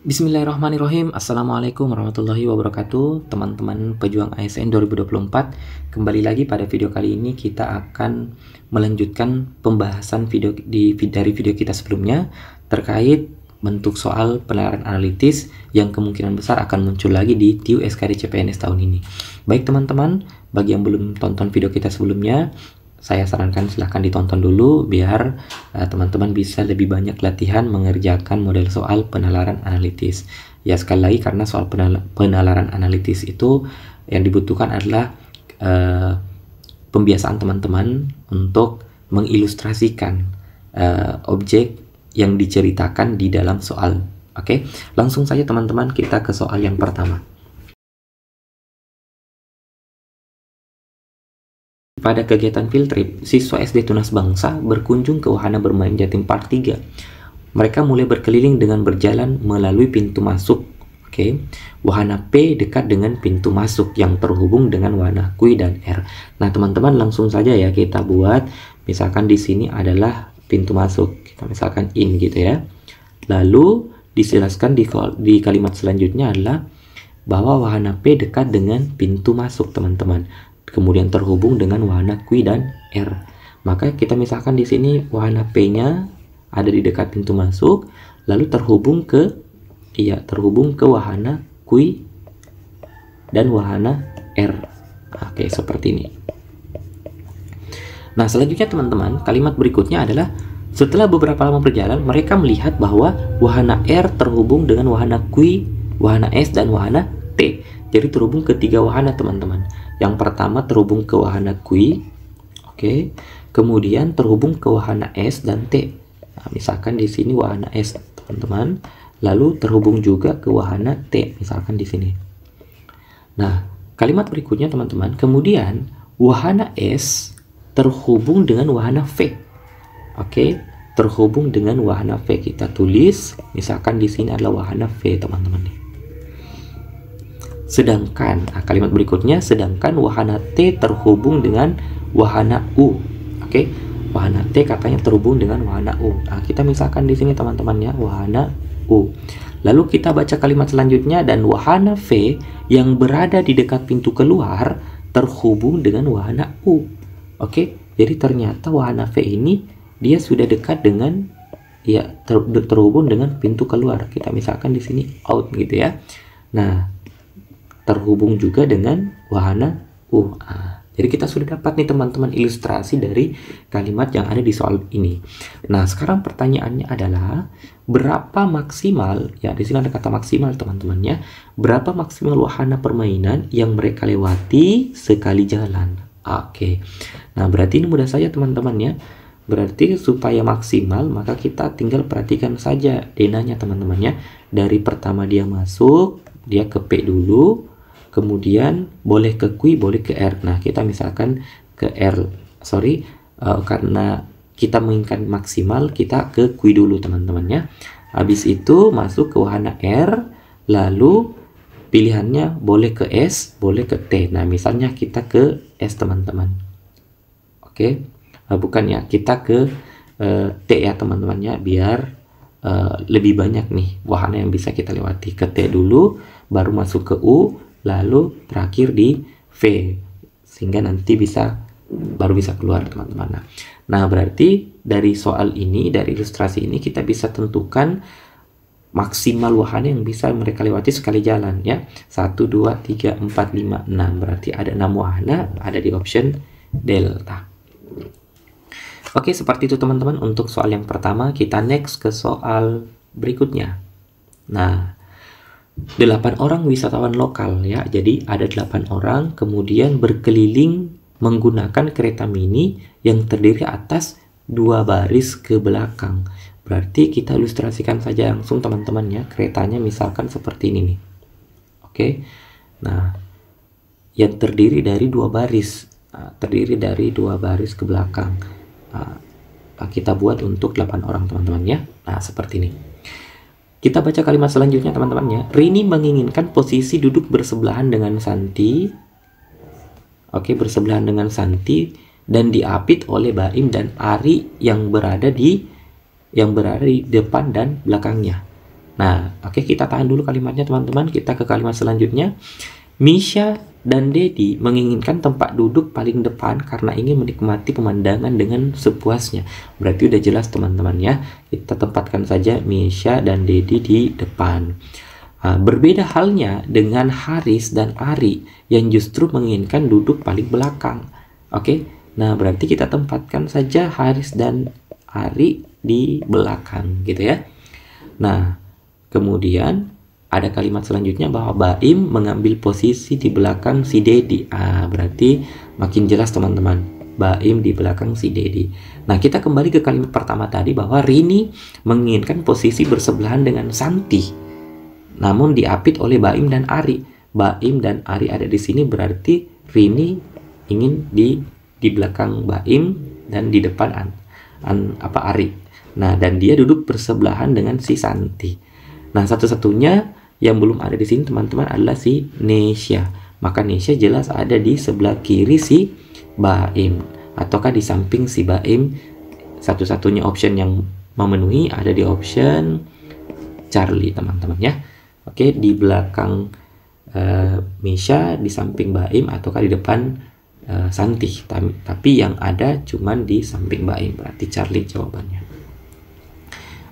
Bismillahirrahmanirrahim. Assalamualaikum warahmatullahi wabarakatuh. Teman-teman pejuang ASN 2024, kembali lagi pada video kali ini kita akan melanjutkan pembahasan dari video kita sebelumnya terkait bentuk soal penilaian analitis yang kemungkinan besar akan muncul lagi di TIU SKD CPNS tahun ini. Baik teman-teman, bagi yang belum tonton video kita sebelumnya, saya sarankan silahkan ditonton dulu biar teman-teman bisa lebih banyak latihan mengerjakan model soal penalaran analitis. Ya, sekali lagi karena soal penalaran analitis itu yang dibutuhkan adalah pembiasaan teman-teman untuk mengilustrasikan objek yang diceritakan di dalam soal. Oke, langsung saja teman-teman kita ke soal yang pertama. Pada kegiatan field trip, siswa SD Tunas Bangsa berkunjung ke wahana bermain Jatim Park 3. Mereka mulai berkeliling dengan berjalan melalui pintu masuk. Wahana P dekat dengan pintu masuk yang terhubung dengan wahana Q dan R. Nah, teman-teman langsung saja ya kita buat. Misalkan di sini adalah pintu masuk. Kita misalkan in gitu ya. Lalu dijelaskan di kalimat selanjutnya adalah bahwa wahana P dekat dengan pintu masuk, teman-teman. Kemudian terhubung dengan wahana Q dan R. Maka kita misalkan di sini wahana P-nya ada di dekat pintu masuk, lalu terhubung ke wahana Q dan wahana R. Oke, seperti ini. Nah, selanjutnya teman-teman, kalimat berikutnya adalah setelah beberapa lama berjalan, mereka melihat bahwa wahana R terhubung dengan wahana Q, wahana S, dan wahana T. Jadi terhubung ke tiga wahana, teman-teman. Yang pertama terhubung ke wahana Q, kemudian terhubung ke wahana S dan T. Nah, misalkan di sini wahana S, teman-teman, lalu terhubung juga ke wahana T, misalkan di sini. Nah, kalimat berikutnya, teman-teman, kemudian wahana S terhubung dengan wahana V. Terhubung dengan wahana V, kita tulis, misalkan di sini adalah wahana V, teman-teman. Sedangkan kalimat berikutnya, sedangkan wahana T terhubung dengan wahana U. Wahana T katanya terhubung dengan wahana U. Nah, kita misalkan di sini teman-teman ya, wahana U. Lalu kita baca kalimat selanjutnya, dan wahana V yang berada di dekat pintu keluar terhubung dengan wahana U. Jadi ternyata wahana V ini dia sudah dekat dengan terhubung dengan pintu keluar. Kita misalkan di sini out gitu ya. Nah, terhubung juga dengan wahana U. Jadi kita sudah dapat nih teman-teman ilustrasi dari kalimat yang ada di soal ini. Nah, sekarang pertanyaannya adalah berapa maksimal, ya di sini ada kata maksimal teman-teman ya, berapa maksimal wahana permainan yang mereka lewati sekali jalan. Nah berarti ini mudah saja teman-teman ya. Berarti supaya maksimal maka kita tinggal perhatikan saja denanya teman-teman ya. Dari pertama dia masuk, dia ke P dulu, kemudian boleh ke Q, boleh ke R. Nah, kita misalkan ke R. Karena kita menginginkan maksimal, kita ke Q dulu, teman-teman ya. Habis itu masuk ke wahana R, lalu pilihannya boleh ke S, boleh ke T. Nah, misalnya kita ke S, teman-teman. Bukan ya, kita ke T ya, teman-teman ya, biar lebih banyak nih wahana yang bisa kita lewati. Ke T dulu, baru masuk ke U, lalu terakhir di V, sehingga nanti baru bisa keluar, teman-teman. Nah, berarti dari soal ini, dari ilustrasi ini kita bisa tentukan maksimal wahana yang bisa mereka lewati sekali jalan ya. 1, 2, 3, 4, 5, 6. Berarti ada 6 wahana ada di option delta. Seperti itu teman-teman untuk soal yang pertama. Kita next ke soal berikutnya. Nah, 8 orang wisatawan lokal ya. Jadi ada 8 orang kemudian berkeliling menggunakan kereta mini yang terdiri atas 2 baris ke belakang. Berarti kita ilustrasikan saja langsung teman-teman ya. Keretanya misalkan seperti ini nih. Nah, yang terdiri dari 2 baris. Terdiri dari 2 baris ke belakang. Kita buat untuk 8 orang teman-teman ya. Nah, seperti ini. Kita baca kalimat selanjutnya teman-teman ya. Rini menginginkan posisi duduk bersebelahan dengan Santi. Bersebelahan dengan Santi dan diapit oleh Baim dan Ari yang berada di depan dan belakangnya. Nah, oke, kita tahan dulu kalimatnya teman-teman. Kita ke kalimat selanjutnya. Misha dan Dedi menginginkan tempat duduk paling depan karena ingin menikmati pemandangan dengan sepuasnya. Berarti udah jelas teman-teman ya. Kita tempatkan saja Misha dan Dedi di depan. Berbeda halnya dengan Haris dan Ari yang justru menginginkan duduk paling belakang. Oke, nah berarti kita tempatkan saja Haris dan Ari di belakang gitu ya. Nah, kemudian ada kalimat selanjutnya bahwa Baim mengambil posisi di belakang si Dedi. Berarti makin jelas teman-teman. Baim di belakang si Dedi. Nah, kita kembali ke kalimat pertama tadi bahwa Rini menginginkan posisi bersebelahan dengan Santi. Namun diapit oleh Baim dan Ari. Baim dan Ari ada di sini berarti Rini ingin di belakang Baim dan di depan Ari. Nah, dan dia duduk bersebelahan dengan si Santi. Nah, satu-satunya yang belum ada di sini teman-teman adalah si Nesya. Maka Nesya jelas ada di sebelah kiri si Baim, ataukah di samping si Baim. Satu-satunya option yang memenuhi ada di option Charlie teman-teman ya. Oke, di belakang Nesya, di samping Baim, ataukah di depan Santi. Tapi yang ada cuman di samping Baim, berarti Charlie jawabannya.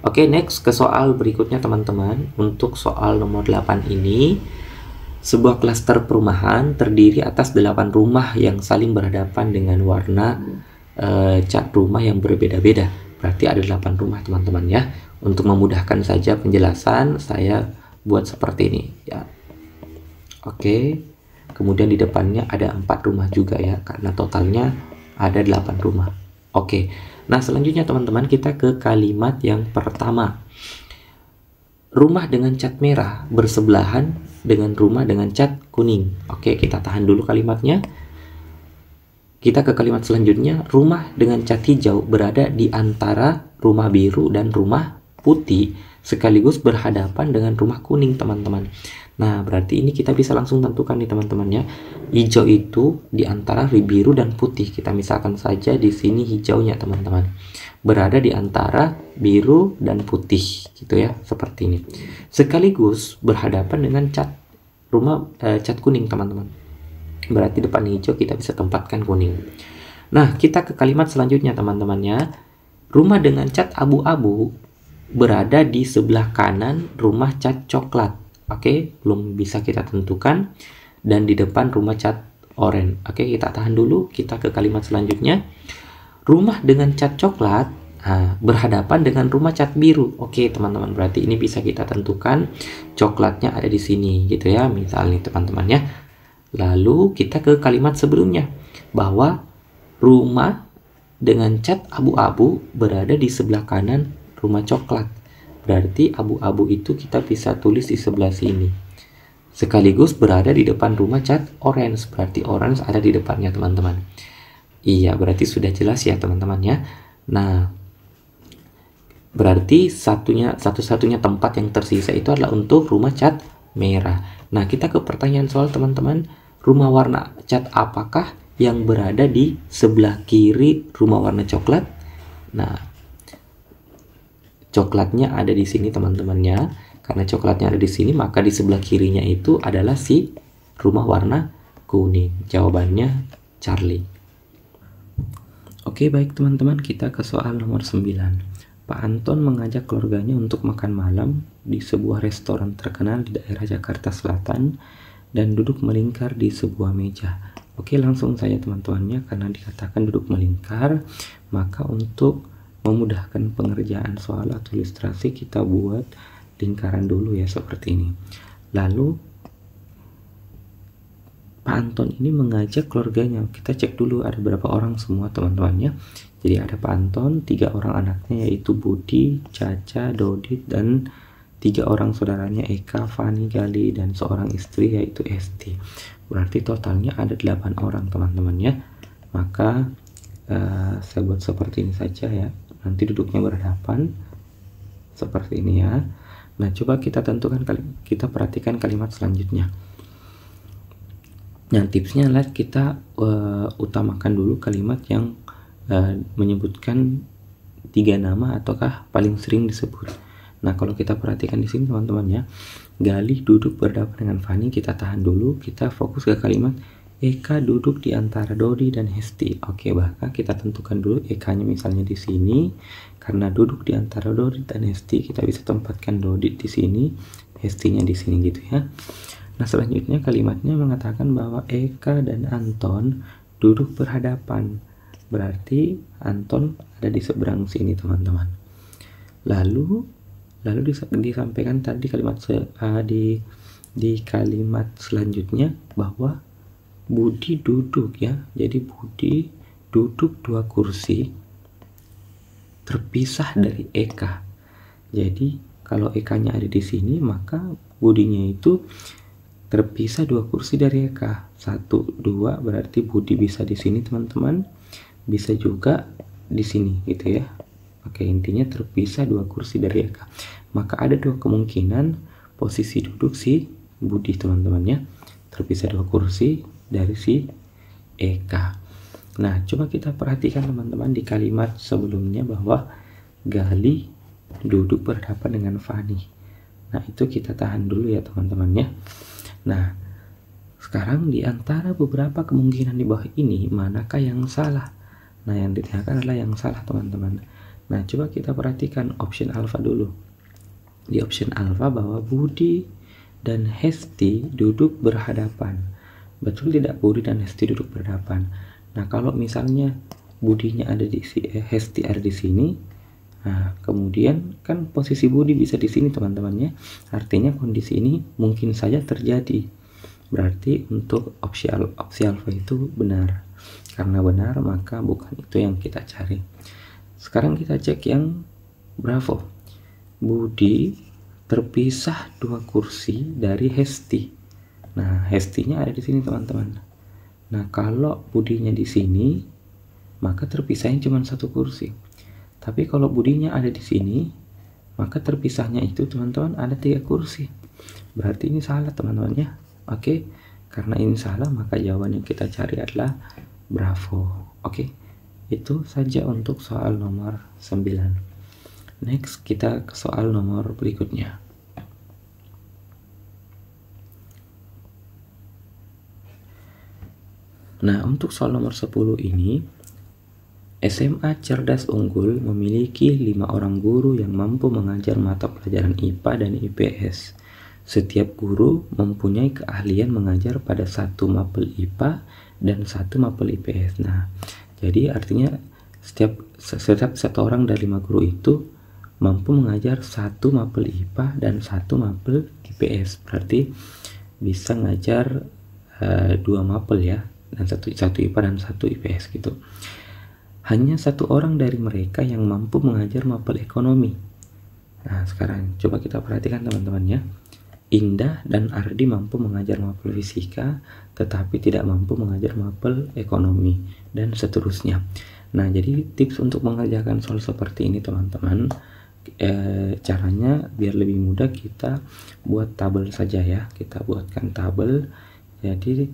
Oke, next ke soal berikutnya teman-teman. Untuk soal nomor 8 ini, sebuah klaster perumahan terdiri atas 8 rumah yang saling berhadapan dengan warna cat rumah yang berbeda-beda. Berarti ada 8 rumah teman-teman ya. Untuk memudahkan saja penjelasan, saya buat seperti ini ya. Oke, kemudian di depannya ada 4 rumah juga ya, karena totalnya ada 8 rumah. Oke. Nah, selanjutnya teman-teman kita ke kalimat yang pertama. Rumah dengan cat merah bersebelahan dengan rumah dengan cat kuning. Oke, kita tahan dulu kalimatnya. Kita ke kalimat selanjutnya. Rumah dengan cat hijau berada di antara rumah biru dan rumah putih sekaligus berhadapan dengan rumah kuning teman-teman. Nah, berarti ini kita bisa langsung tentukan nih teman-teman ya. Hijau itu di antara biru dan putih. Kita misalkan saja di sini hijaunya teman-teman. Berada di antara biru dan putih gitu ya, seperti ini. Sekaligus berhadapan dengan cat cat kuning teman-teman. Berarti depan hijau kita bisa tempatkan kuning. Nah, kita ke kalimat selanjutnya teman-teman ya. Rumah dengan cat abu-abu berada di sebelah kanan rumah cat coklat. Oke, belum bisa kita tentukan. Dan di depan rumah cat oranye. Oke, kita tahan dulu. Kita ke kalimat selanjutnya. Rumah dengan cat coklat berhadapan dengan rumah cat biru. Oke, teman-teman, berarti ini bisa kita tentukan. Coklatnya ada di sini gitu ya, misalnya teman-teman ya. Lalu kita ke kalimat sebelumnya bahwa rumah dengan cat abu-abu berada di sebelah kanan rumah coklat. Berarti abu-abu itu kita bisa tulis di sebelah sini. Sekaligus berada di depan rumah cat orange. Berarti orange ada di depannya teman-teman. Iya, berarti sudah jelas ya teman-teman ya. Nah, berarti satu-satunya tempat yang tersisa itu adalah untuk rumah cat merah. Nah, kita ke pertanyaan soal teman-teman. Rumah warna cat apakah yang berada di sebelah kiri rumah warna coklat? Nah, coklatnya ada di sini teman-teman ya. Karena coklatnya ada di sini, maka di sebelah kirinya itu adalah si rumah warna kuning. Jawabannya Charlie. Oke, baik teman-teman, kita ke soal nomor 9. Pak Anton mengajak keluarganya untuk makan malam di sebuah restoran terkenal di daerah Jakarta Selatan dan duduk melingkar di sebuah meja. Oke, langsung saja teman-temannya, karena dikatakan duduk melingkar, maka untuk memudahkan pengerjaan soal atau ilustrasi kita buat lingkaran dulu ya, seperti ini. Lalu Pak Anton ini mengajak keluarganya. Kita cek dulu ada berapa orang semua teman-temannya. Jadi ada Pak Anton, 3 orang anaknya yaitu Budi, Caca, Dodit, dan 3 orang saudaranya Eka, Fani, Gali, dan seorang istri yaitu Esti. Berarti totalnya ada 8 orang teman-temannya. Maka saya buat seperti ini saja ya. Nanti duduknya berhadapan seperti ini ya. Nah, coba kita tentukan, kita perhatikan kalimat selanjutnya. Nah, tipsnya adalah kita utamakan dulu kalimat yang menyebutkan 3 nama ataukah paling sering disebut. Nah, kalau kita perhatikan di sini teman-teman ya, Galih duduk berhadapan dengan Fani, kita tahan dulu, kita fokus ke kalimat Eka duduk di antara Dodi dan Hesti. Oke, bahkan kita tentukan dulu Eka-nya misalnya di sini, karena duduk di antara Dodi dan Hesti, kita bisa tempatkan Dodi di sini, Hestinya di sini gitu ya. Nah, selanjutnya kalimatnya mengatakan bahwa Eka dan Anton duduk berhadapan. Berarti Anton ada di seberang sini teman-teman. Lalu disampaikan tadi kalimat di kalimat selanjutnya bahwa Budi duduk ya. Jadi Budi duduk 2 kursi terpisah dari Eka. Jadi kalau Ekanya ada di sini, maka Budinya itu terpisah 2 kursi dari Eka. 1, 2 berarti Budi bisa di sini teman-teman, bisa juga di sini gitu ya. Oke, intinya terpisah 2 kursi dari Eka. Maka ada 2 kemungkinan posisi duduk si Budi teman-teman ya. Terpisah 2 kursi dari si Eka. Nah, coba kita perhatikan teman-teman di kalimat sebelumnya bahwa Galih duduk berhadapan dengan Fani. Nah, itu kita tahan dulu ya teman-teman ya. Nah, sekarang di antara beberapa kemungkinan di bawah ini, manakah yang salah? Nah, yang ditanyakan adalah yang salah teman-teman. Nah, coba kita perhatikan option alfa dulu. Di option alfa bahwa Budi dan Hesti duduk berhadapan. Betul tidak Budi dan Hesti duduk berhadapan? Nah, kalau misalnya Budinya ada di Hesti ada di sini, nah kemudian kan posisi Budi bisa di sini teman-teman ya. Artinya kondisi ini mungkin saja terjadi. Berarti untuk opsi alfa itu benar. Karena benar maka bukan itu yang kita cari. Sekarang kita cek yang bravo. Budi terpisah 2 kursi dari Hesti. Nah, Hestinya ada di sini teman-teman. Nah, kalau Budinya di sini, maka terpisahnya cuma 1 kursi. Tapi kalau Budinya ada di sini, maka terpisahnya itu teman-teman ada 3 kursi. Berarti ini salah teman-teman ya. Oke, karena ini salah maka jawaban yang kita cari adalah bravo. Oke. Itu saja untuk soal nomor 9. Next, kita ke soal nomor berikutnya. Nah, untuk soal nomor 10 ini, SMA Cerdas Unggul memiliki 5 orang guru yang mampu mengajar mata pelajaran IPA dan IPS. Setiap guru mempunyai keahlian mengajar pada 1 mapel IPA dan 1 mapel IPS. Nah, jadi artinya setiap 1 orang dari 5 guru itu mampu mengajar 1 mapel IPA dan 1 mapel IPS. Berarti bisa ngajar 2 mapel ya, dan 1 IPA dan 1 IPS gitu. Hanya 1 orang dari mereka yang mampu mengajar mapel ekonomi. Nah, sekarang coba kita perhatikan teman-teman ya. Indah dan Ardi mampu mengajar mapel fisika, tetapi tidak mampu mengajar mapel ekonomi, dan seterusnya. Nah, jadi tips untuk mengerjakan soal seperti ini teman-teman, caranya biar lebih mudah kita buat tabel saja ya. Kita buatkan tabel. Jadi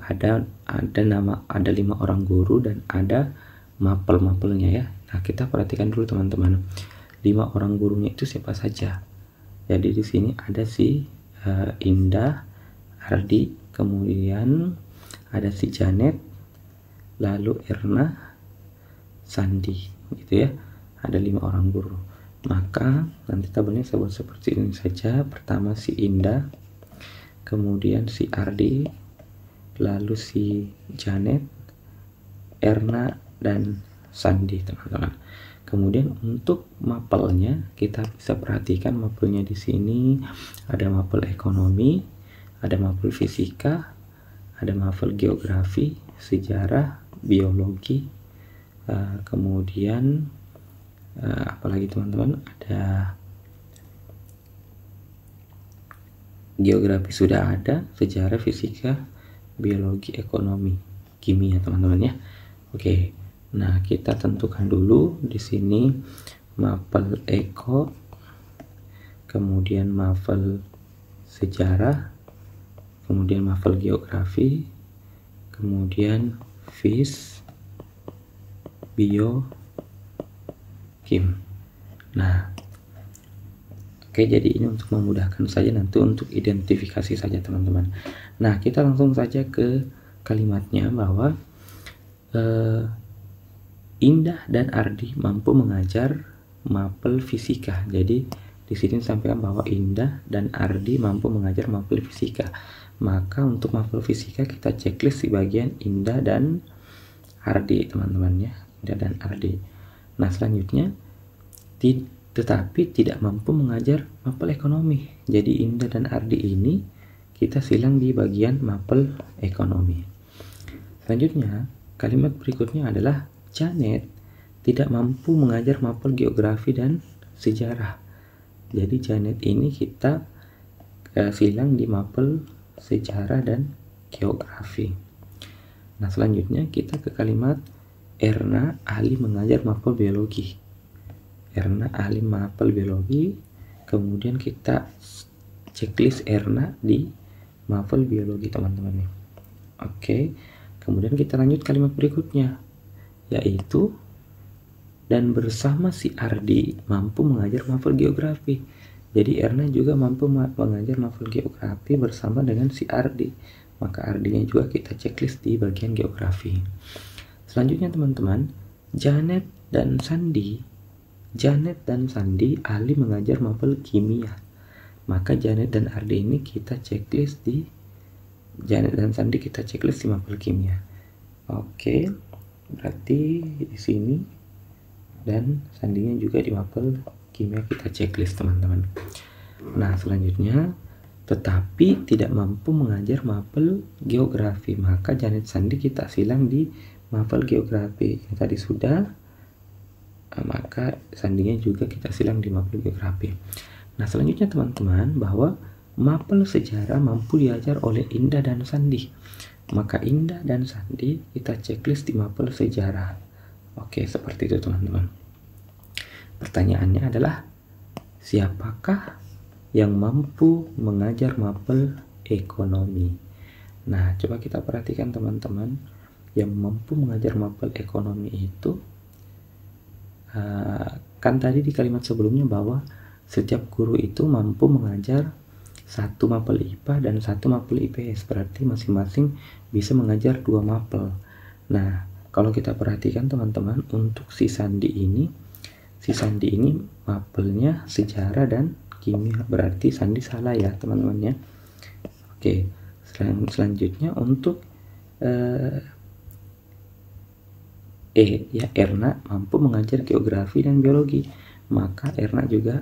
ada 5 orang guru dan ada mapel-mapelnya ya. Nah, kita perhatikan dulu teman-teman. 5 orang gurunya itu siapa saja? Jadi di sini ada si Indah, Ardi, kemudian ada si Janet, lalu Erna, Sandi, gitu ya. Ada 5 orang guru. Maka nanti tabelnya saya buat seperti ini saja. Pertama si Indah, kemudian si Ardi, lalu si Janet, Erna, dan Sandi, teman-teman. Kemudian untuk mapelnya kita bisa perhatikan mapelnya di sini ada mapel ekonomi, ada mapel fisika, ada mapel geografi, sejarah, biologi, kemudian apalagi teman-teman, ada geografi sudah ada, sejarah, fisika, biologi, ekonomi, kimia teman-teman ya. Oke. Nah, kita tentukan dulu di sini mapel eko, kemudian mapel sejarah, kemudian mapel geografi, kemudian fis, bio, kim. Nah, Oke, jadi ini untuk memudahkan saja nanti untuk identifikasi saja teman-teman. Nah, kita langsung saja ke kalimatnya bahwa Indah dan Ardi mampu mengajar mapel fisika. Jadi di sini sampaikan bahwa Indah dan Ardi mampu mengajar mapel fisika. Maka untuk mapel fisika kita checklist di bagian Indah dan Ardi teman-teman ya, Indah dan Ardi. Nah, selanjutnya tetapi tidak mampu mengajar mapel ekonomi. Jadi Indah dan Ardi ini kita silang di bagian mapel ekonomi. Selanjutnya, kalimat berikutnya adalah Janet tidak mampu mengajar mapel geografi dan sejarah. Jadi Janet ini kita silang di mapel sejarah dan geografi. Nah, selanjutnya kita ke kalimat Erna ahli mengajar mapel biologi. Erna ahli mapel biologi, kemudian kita checklist Erna di mapel biologi teman-teman nih. Oke, kemudian kita lanjut kalimat berikutnya, yaitu dan bersama si Ardi mampu mengajar mapel geografi. Jadi Erna juga mampu mengajar mapel geografi bersama dengan si Ardi, maka Ardinya juga kita checklist di bagian geografi. Selanjutnya teman-teman, Janet dan Sandi ahli mengajar mapel kimia. Maka Janet dan Ardi ini kita checklist di mapel kimia. Oke, berarti di sini dan Sandinya juga di mapel kimia kita checklist teman-teman. Nah, selanjutnya tetapi tidak mampu mengajar mapel geografi, maka Janet Sandi kita silang di mapel geografi. Yang tadi sudah, maka Sandinya juga kita silang di mapel geografi. Nah, selanjutnya teman-teman bahwa mapel sejarah mampu diajar oleh Indah dan Sandi, maka Indah dan Sandi kita checklist di mapel sejarah. Oke, seperti itu teman-teman. Pertanyaannya adalah siapakah yang mampu mengajar mapel ekonomi? Nah, coba kita perhatikan teman-teman, yang mampu mengajar mapel ekonomi itu kan tadi di kalimat sebelumnya bahwa setiap guru itu mampu mengajar satu mapel IPA dan satu mapel IPS, berarti masing-masing bisa mengajar 2 mapel. Nah, kalau kita perhatikan teman-teman, untuk si Sandi ini mapelnya sejarah dan kimia, berarti Sandi salah ya teman-teman ya. Oke, selanjutnya untuk Erna mampu mengajar geografi dan biologi, maka Erna juga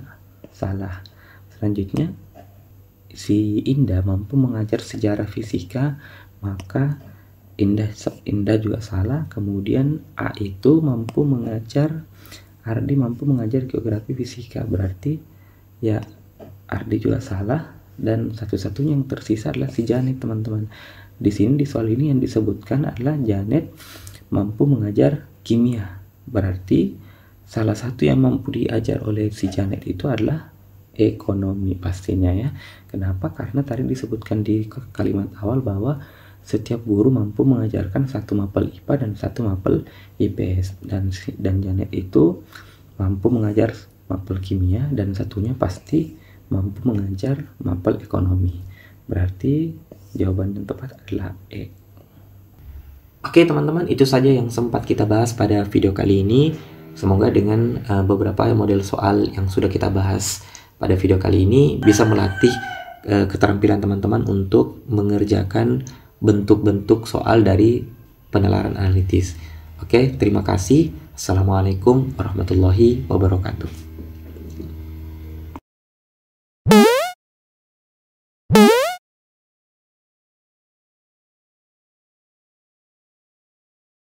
salah. Selanjutnya si Indah mampu mengajar sejarah fisika, maka Indah juga salah. Kemudian Ardi mampu mengajar geografi fisika, berarti ya Ardi juga salah, dan satu-satunya yang tersisa adalah si Janet teman-teman. Di sini di soal ini yang disebutkan adalah Janet mampu mengajar kimia, berarti salah satu yang mampu diajar oleh si Janet itu adalah ekonomi pastinya ya. Kenapa? Karena tadi disebutkan di kalimat awal bahwa setiap guru mampu mengajarkan satu mapel IPA dan satu mapel IPS, dan Janet itu mampu mengajar mapel kimia dan satunya pasti mampu mengajar mapel ekonomi. Berarti jawaban yang tepat adalah E. Oke teman-teman, itu saja yang sempat kita bahas pada video kali ini. Semoga dengan beberapa model soal yang sudah kita bahas pada video kali ini bisa melatih keterampilan teman-teman untuk mengerjakan bentuk-bentuk soal dari penalaran analitis. Oke, terima kasih. Assalamualaikum warahmatullahi wabarakatuh.